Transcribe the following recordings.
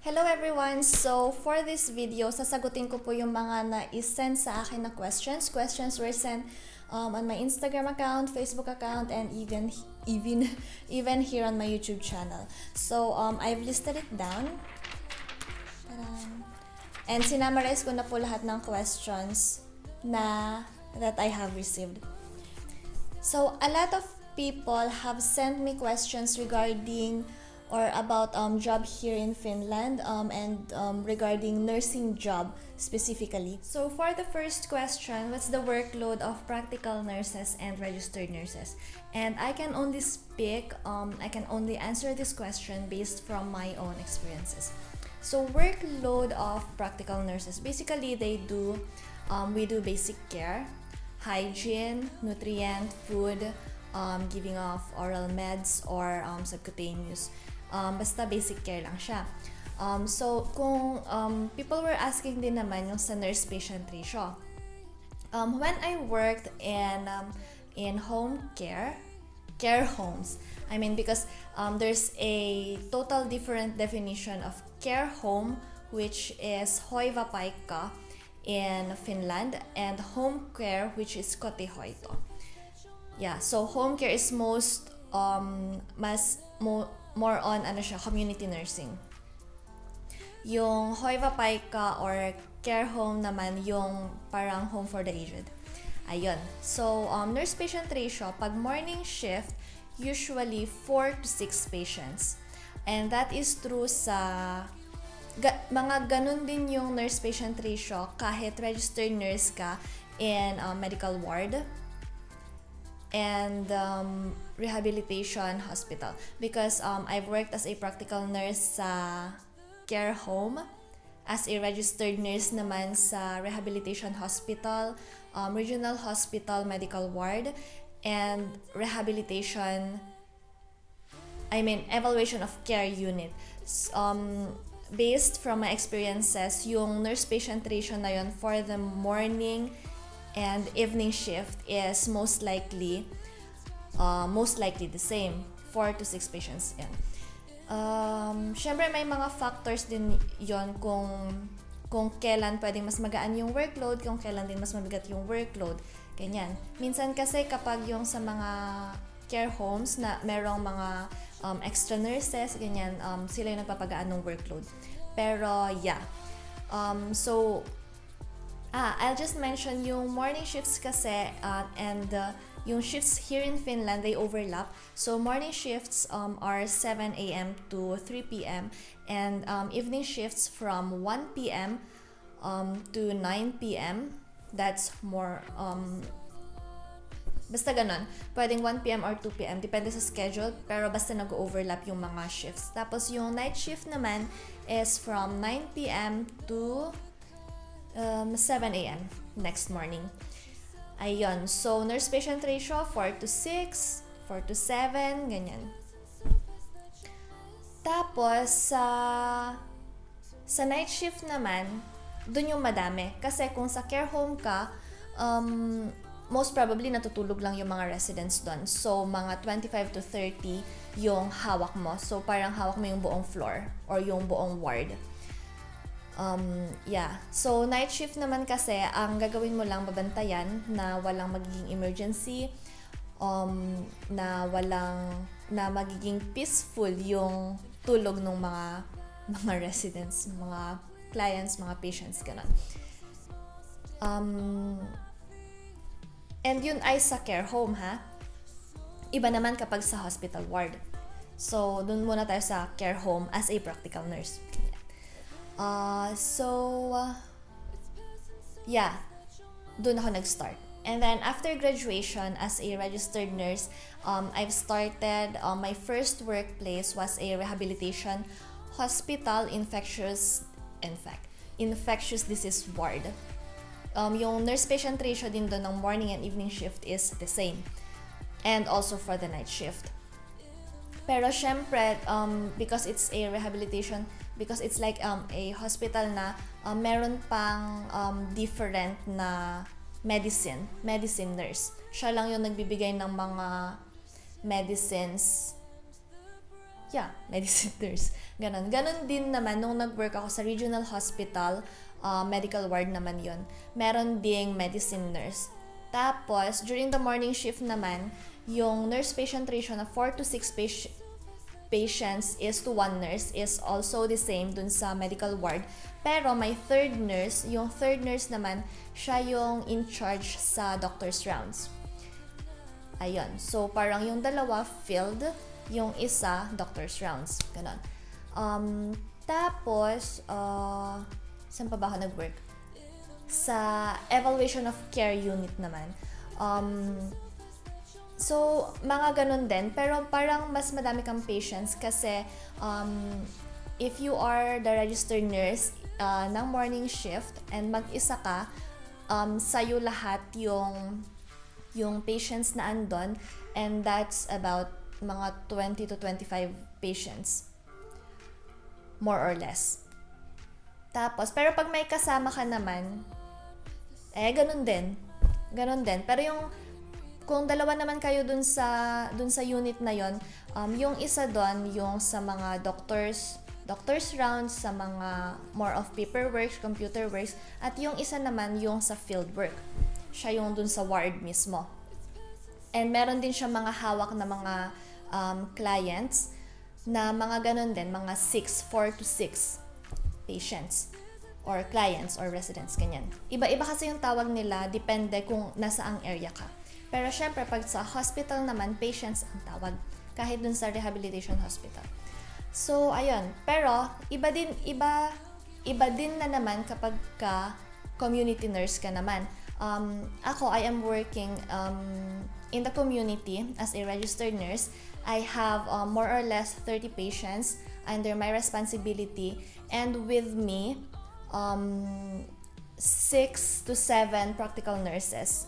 Hello everyone! So, for this video, sasagutin ko po yung mga na-send sa akin na questions. Questions were sent on my Instagram account, Facebook account, and even here on my YouTube channel. So, I've listed it down. And sinamarize ko na po lahat ng questions that I have received. So, a lot of people have sent me questions regarding or about job here in Finland and regarding nursing job specifically. So for the first question, what's the workload of practical nurses and registered nurses? And I can only answer this question based from my own experiences. So workload of practical nurses, basically we do basic care, hygiene, nutrient, food, giving off oral meds or subcutaneous. Basta basic care lang siya. So, kung people were asking din naman yung sa nurse-patient ratio. When I worked in home care homes, because there's a total different definition of care home, which is hoivapaikka in Finland, and home care, which is kotihoito. Yeah, so home care is more on community nursing. Yung hoivapaikka or care home naman yung parang home for the aged. Ayun. So, nurse-patient ratio, pag morning shift, usually 4 to 6 patients. And that is true sa mga ganun din yung nurse-patient ratio kahit registered nurse ka in medical ward and rehabilitation hospital, because I've worked as a practical nurse sa care home, as a registered nurse naman sa rehabilitation hospital, regional hospital medical ward, and evaluation of care unit. Based from my experiences, yung nurse-patient ratio na yun for the morning and evening shift is most likely the same, 4 to 6 patients yan. Syempre may mga factors din yon kung kailan pwedeng mas magaan yung workload, kung kailan din mas mabigat yung workload, ganyan. Minsan kasi kapag yung sa mga care homes na merong mga extra nurses, ganyan, sila yung nagpapagaan ng workload. Pero yeah, I'll just mention yung morning shifts kasi and yung shifts here in Finland, they overlap. So morning shifts are 7 a.m. to 3 p.m. and evening shifts from 1 p.m. To 9 p.m. That's more basta ganon. Pwedeng 1 p.m. or 2 p.m. Depende sa schedule, pero basta nag-overlap yung mga shifts. Tapos yung night shift naman is from 9 p.m. to 7 a.m. next morning. Ayun. So, nurse-patient ratio, 4 to 6, 4 to 7, ganyan. Tapos, sa night shift naman, dun yung madami. Kasi kung sa care home ka, most probably natutulog lang yung mga residents doon. So, mga 25 to 30 yung hawak mo. So, parang hawak mo yung buong floor or yung buong ward. Yeah. So, night shift naman kasi, ang gagawin mo lang babantayan na walang magiging emergency, na magiging peaceful yung tulog ng mga residents, mga clients, mga patients, ganun. And yun ay sa care home, ha? Iba naman kapag sa hospital ward. So, dun muna tayo sa care home as a practical nurse. Dun ako nag-start. And then, after graduation as a registered nurse, I've started, my first workplace was a rehabilitation hospital infectious disease ward. Yung nurse-patient ratio din doon ng morning and evening shift is the same. And also for the night shift. Pero syempre, because it's a rehabilitation, because it's like a hospital na meron pang different na medicine nurse. Siya lang yung nagbibigay ng mga medicines medicine nurse. Ganon. Ganon din naman nung nag-work ako sa regional hospital, medical ward naman yon. Meron ding medicine nurse. Tapos, during the morning shift naman, yung nurse-patient ratio na 4 to 6 patients is to 1 nurse is also the same dun sa medical ward. Pero may third nurse. Yung third nurse naman, siya yung in charge sa doctor's rounds. Ayun. So, parang yung dalawa field, yung isa doctor's rounds. Ganon. Tapos, saan pa ba ako nag-work? Sa evaluation of care unit naman. So, mga ganun din. Pero parang mas madami kang patients kasi if you are the registered nurse ng morning shift and mag-isa ka, sa'yo lahat yung patients na andon, and that's about mga 20 to 25 patients. More or less. Tapos, pero pag may kasama ka naman, ganun din. Ganun din. Pero kung dalawa naman kayo dun sa unit na yon, yung isa doon, yung sa mga doctor's rounds, sa mga more of paperwork, computer works, at yung isa naman yung sa field work. Siya yung dun sa ward mismo. And meron din siya mga hawak na mga clients na mga ganun din, mga 4 to 6 patients or clients or residents, ganyan. Iba-iba kasi yung tawag nila, depende kung nasaang area ka. Pero syempre, pag sa hospital naman, patients ang tawag, kahit dun sa rehabilitation hospital. So, ayun. Pero, iba din na naman kapag ka community nurse ka naman. Ako, I am working in the community as a registered nurse. I have more or less 30 patients under my responsibility, and with me, 6 to 7 practical nurses.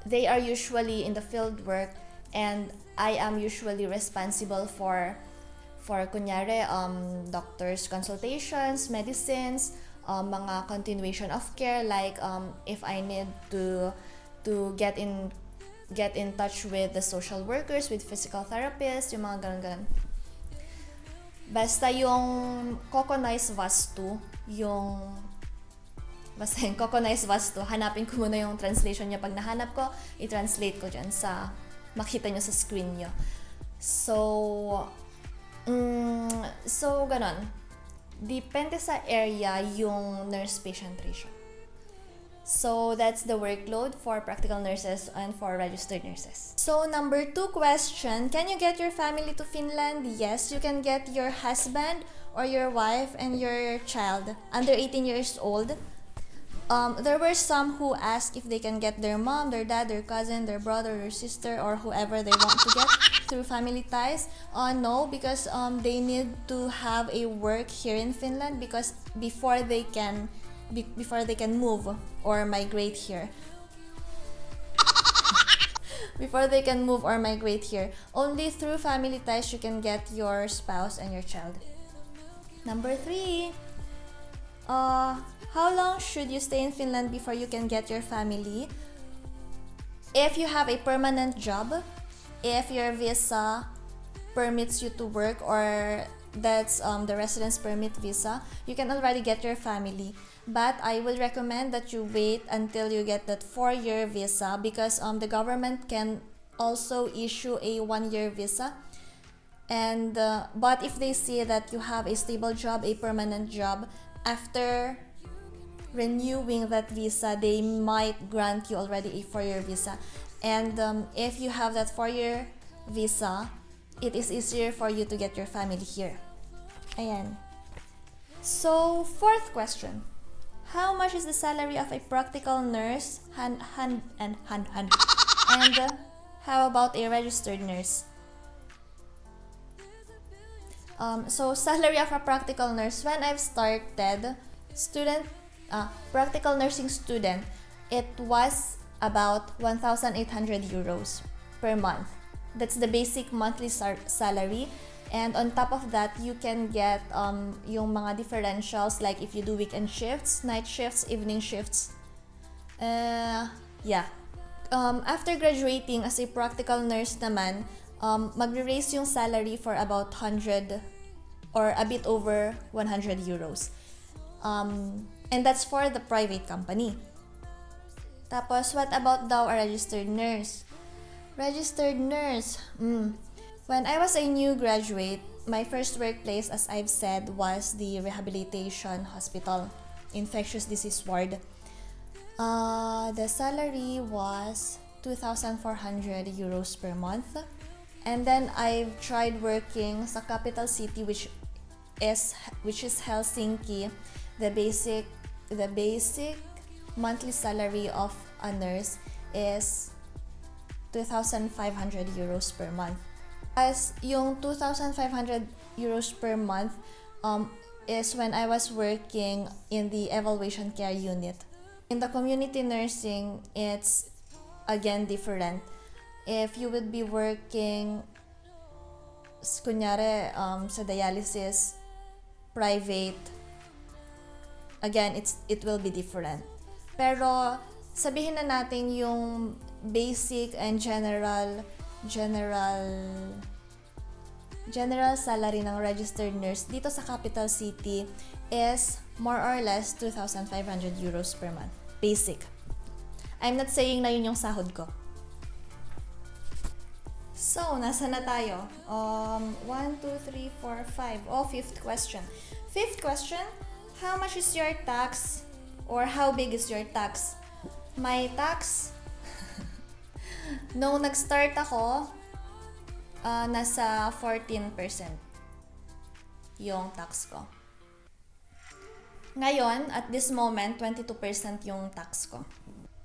They are usually in the field work, and I am usually responsible for kunyari, doctor's consultations, medicines, mga continuation of care, like if I need to get in touch with the social workers, with physical therapists, yung mga ganun-ganun. Basta yung Kokonais Vastu, hanapin ko muna yung translation niya. Pag nahanap ko, i-translate ko dyan sa makita nyo sa screen nyo. So ganon. Depende sa area yung nurse-patient ratio. So, that's the workload for practical nurses and for registered nurses. So, number 2 question, can you get your family to Finland? Yes, you can get your husband or your wife and your child under 18 years old. There were some who asked if they can get their mom, their dad, their cousin, their brother, their sister, or whoever they want to get through family ties. No, because they need to have a work here in Finland because before they can move or migrate here. Before they can move or migrate here. Only through family ties you can get your spouse and your child. Number 3. How long should you stay in Finland before you can get your family? If you have a permanent job, if your visa permits you to work, or that's the residence permit visa, you can already get your family. But I would recommend that you wait until you get that 4-year visa, because the government can also issue a 1-year visa. And but if they see that you have a stable job, a permanent job, after renewing that visa, they might grant you already a 4-year visa. And if you have that 4-year visa, it is easier for you to get your family here. Ayan. So, 4th question. How much is the salary of a practical nurse? And how about a registered nurse? So, salary of a practical nurse. When I've started, practical nursing student, it was about 1,800 euros per month. That's the basic monthly salary. And on top of that, you can get yung mga differentials, like if you do weekend shifts, night shifts, evening shifts. After graduating as a practical nurse naman, magre-raise yung salary for about 100 or a bit over 100 euros. And that's for the private company. Tapos, what about daw a registered nurse? Registered nurse. When I was a new graduate, my first workplace, as I've said, was the rehabilitation hospital, infectious disease ward. The salary was 2,400 euros per month. And then I've tried working sa capital city, which is Helsinki. The basic monthly salary of a nurse is 2,500 euros per month. As yung 2,500 euros per month is when I was working in the evaluation care unit. In the community nursing, it's again different. If you would be working kunyari sa dialysis private, again it will be different. Pero sabihin na natin yung basic and general salary ng registered nurse dito sa capital city is more or less 2,500 euros per month. Basic. I'm not saying na yun yung sahod ko. So, nasa na tayo? 1, 2, 3, 4, 5. Oh, fifth question. Fifth question, how much is your tax or how big is your tax? My tax, nung nag-start ako, nasa 14% yung tax ko. Ngayon, at this moment, 22% yung tax ko.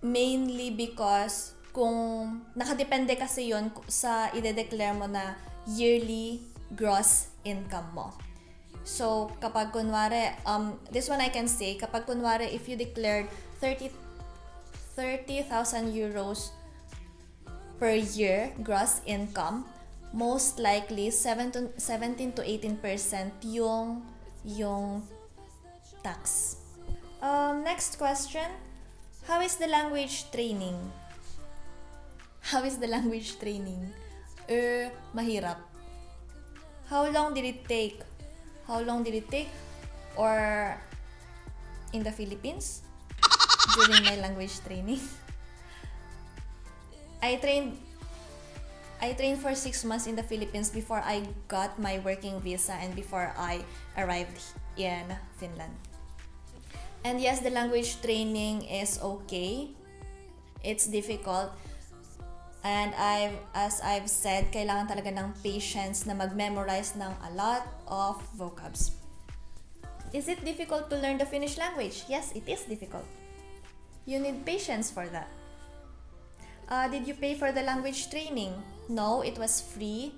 Mainly because kung nakadepende kasi yun sa ide-declare mo na yearly gross income mo. So, kapag kunwari, this one I can say, kapag kunwari, if you declared 30,000 euros per year gross income, most likely 17 to 18% yung tax. Next question, how is the language training? How is the language training? Mahirap. How long did it take? Or in the Philippines during my language training? I trained for 6 months in the Philippines before I got my working visa and before I arrived in Finland. And yes, the language training is okay. It's difficult. And as I've said, kailangan talaga ng patience na mag-memorize ng a lot of vocabs. Is it difficult to learn the Finnish language? Yes, it is difficult. You need patience for that. Did you pay for the language training? No, it was free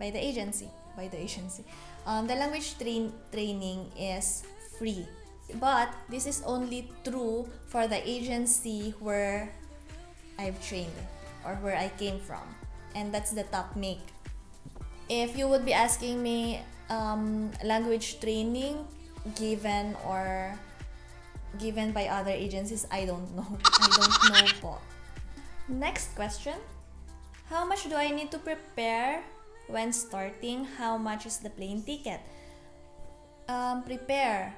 by the agency. The language training is free. But this is only true for the agency where I've trained or where I came from. And that's the top make. If you would be asking me language training given by other agencies, I don't know. I don't know po. Next question. How much do I need to prepare when starting? How much is the plane ticket? Prepare.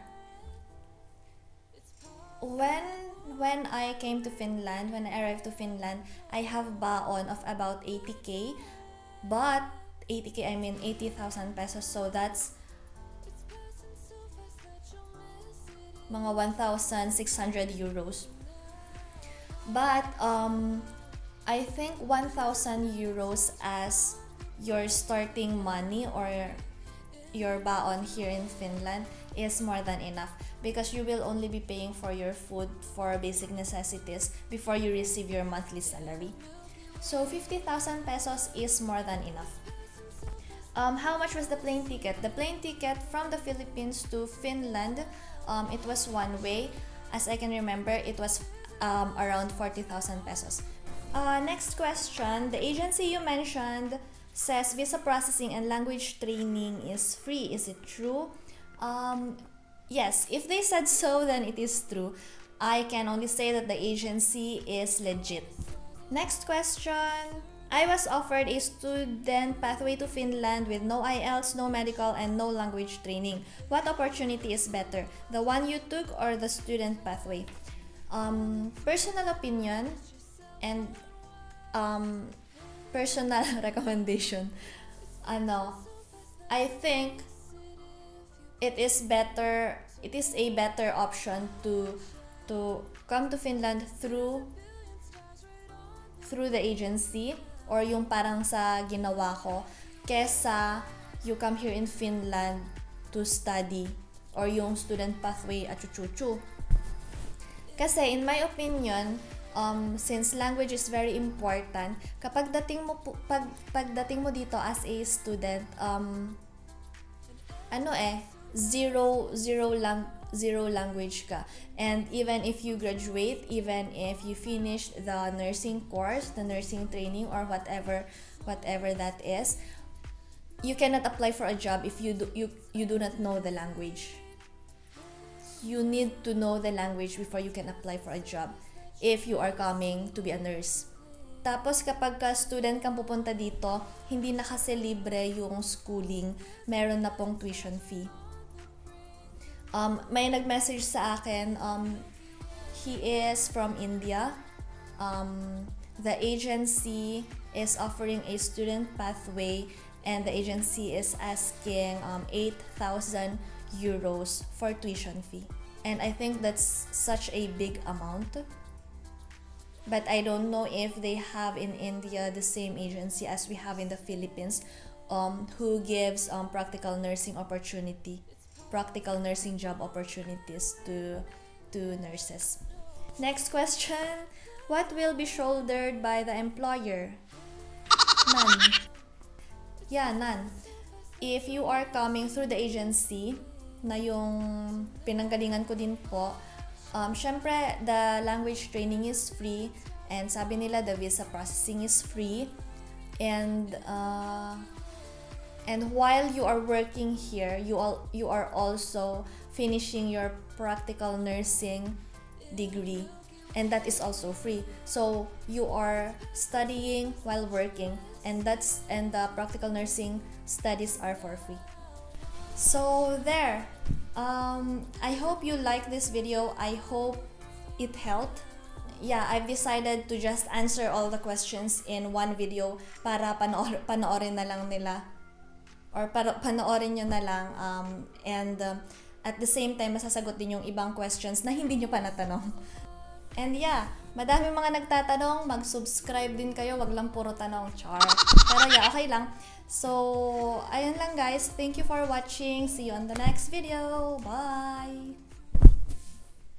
When I came to Finland, when I arrived to Finland, I have baon of about 80k. But 80k, I mean 80,000 pesos. So that's mga 1,600 euros. But I think 1,000 euros as your starting money or your baon here in Finland is more than enough because you will only be paying for your food, for basic necessities before you receive your monthly salary. So 50,000 pesos is more than enough. How much was the plane ticket? The plane ticket from the Philippines to Finland, it was one way. As I can remember, it was around 40,000 pesos. Next question, the agency you mentioned says visa processing and language training is free. Is it true? Yes, if they said so, then it is true. I can only say that the agency is legit. Next question, I was offered a student pathway to Finland with no IELTS, no medical, and no language training. What opportunity is better, the one you took or the student pathway? Personal opinion and personal recommendation. I think it is a better option to come to Finland through the agency or yung parang sa ginawa ko kesa you come here in Finland to study or yung student pathway at chuchuchu. Kasi in my opinion, since language is very important, kapag pagdating mo dito as a student, zero language ka. And even if you graduate, even if you finish the nursing course, the nursing training, or whatever that is, you cannot apply for a job if you do not know the language. You need to know the language before you can apply for a job if you are coming to be a nurse. Tapos kapag student kang pupunta dito, hindi na kasi libre yung schooling, meron na pong tuition fee. May nag-message sa akin, he is from India. The agency is offering a student pathway and the agency is asking 8,000 euros for tuition fee. And I think that's such a big amount. But I don't know if they have in India the same agency as we have in the Philippines, who gives practical nursing job opportunities to nurses. Next question, what will be shouldered by the employer? None. Yeah, none. If you are coming through the agency, na yung pinanggalingan ko din po, syempre, the language training is free and sabi nila the visa processing is free and while you are working here, you are also finishing your practical nursing degree and that is also free. So you are studying while working and the practical nursing studies are for free. So there. I hope you like this video. I hope it helped. Yeah, I've decided to just answer all the questions in one video para panoorin na lang nila or panoorin nyo na lang and at the same time masasagot din yung ibang questions na hindi nyo pa natanong. And yeah, madaming mga nagtatanong, mag-subscribe din kayo, wag lang puro tanong, char. Pero yeah, okay lang. So, ayun lang guys. Thank you for watching. See you on the next video. Bye!